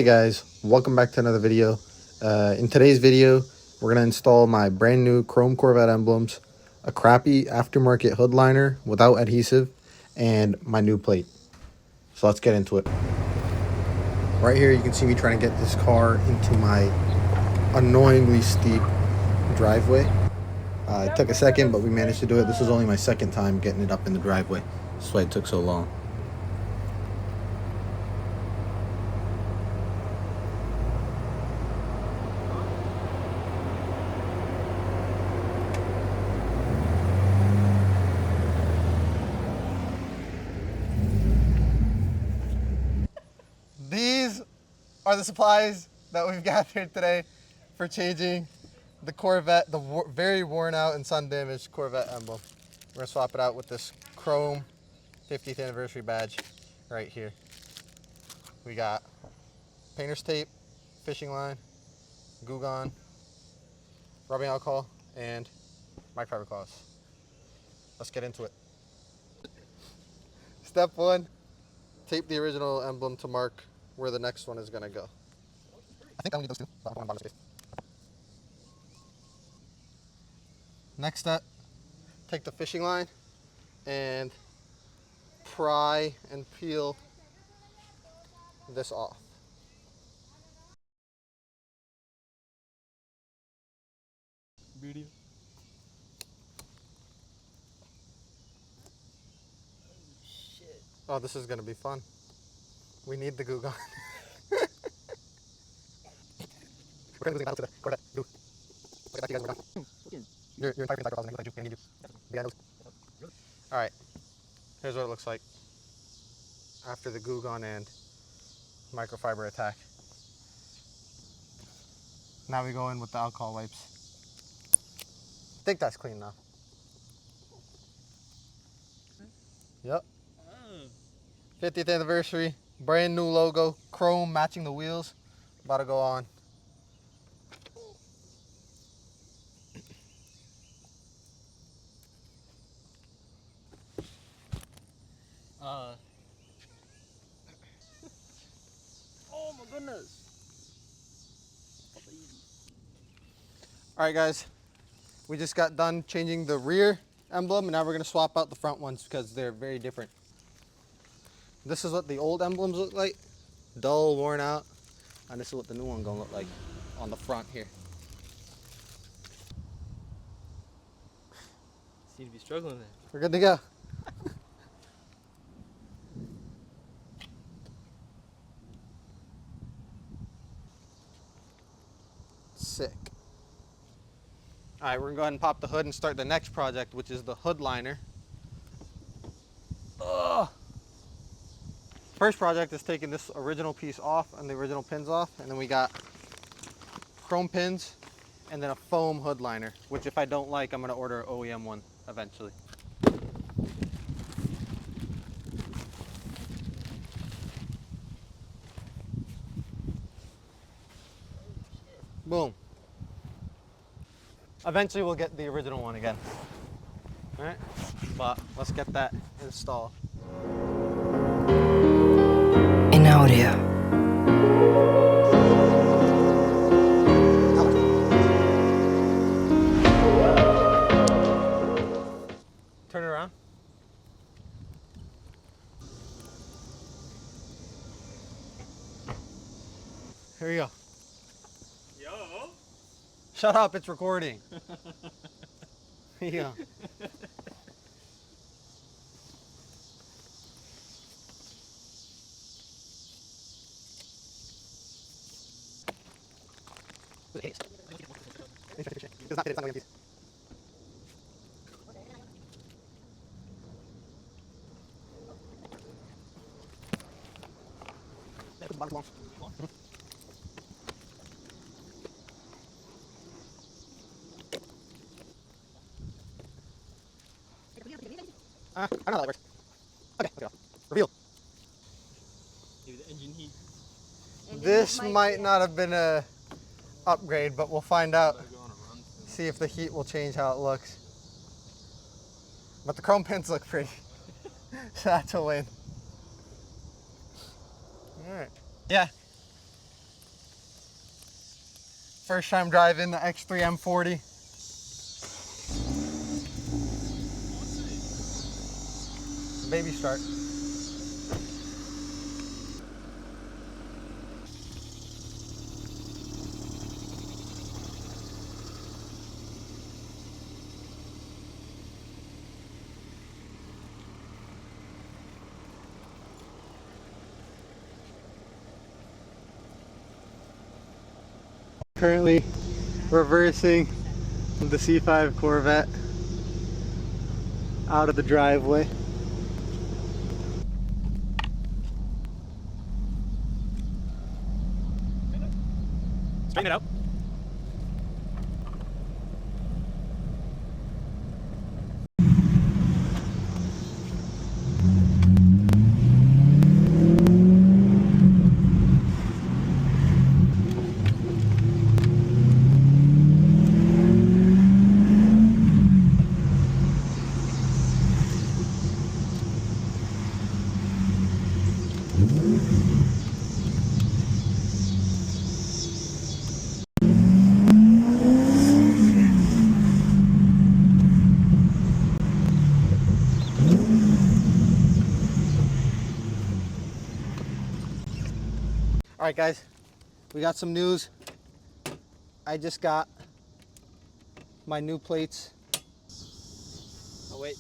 Hey guys, welcome back to another video. In today's video, we're going to install my brand new chrome Corvette emblems, a crappy aftermarket hood liner without adhesive, and my new plate. So let's get into it. Right here you can see me trying to get this car into my annoyingly steep driveway. It took a second, but we managed to do it. This is only my second time getting it up in the driveway. That's why it took so long. These are the supplies that we've gathered today for changing the Corvette, the very worn out and sun damaged Corvette emblem. We're gonna swap it out with this chrome 50th anniversary badge right here. We got painter's tape, fishing line, Goo Gone, rubbing alcohol, and microfiber cloths. Let's get into it. Step one, tape the original emblem to mark where the next one is gonna go. I think I only need those two, but I'll put them on bottom space. Next step, take the fishing line and pry and peel this off. Video. Oh, this is gonna be fun. We need the Goo Gone. We're gonna lose the battle to the Corvette. Blue. Look at that, you guys were done. You're in 5,000 I need you. I need you. Yeah, alright. Here's what it looks like after the Goo Gone and microfiber attack. Now we go in with the alcohol wipes. I think that's clean now. Yep. 50th anniversary, brand new logo, chrome matching the wheels. About to go on. Oh my goodness. Alright guys, we just got done changing the rear emblem and now we're going to swap out the front ones because they're very different. This is what the old emblems look like, dull, worn out, and this is what the new one going to look like on the front here. Seem to be struggling there. We're good to go. Sick. Alright, we're going to go ahead and pop the hood and start the next project, which is the hood liner. Ugh. First project is taking this original piece off and the original pins off, and then we got chrome pins and then a foam hood liner, which if I don't like, I'm going to order an OEM one eventually. Boom. Eventually we'll get the original one again. All right, but let's get that installed. In audio. Turn it around. Here we go. Yo. Shut up, it's recording. Here you go. It's not going to piece. Put the bottom long. I don't know how that works. Okay, let's go. Reveal. Maybe the engine heat. This might not have been a upgrade, but we'll find out. See if the heat will change how it looks. But the chrome pins look pretty. So that's a win. Alright. Yeah. First time driving the X3 M40. Baby start. Currently reversing the C5 Corvette out of the driveway. Straighten it out. All right, guys, we got some news. I just got my new plates. Oh wait.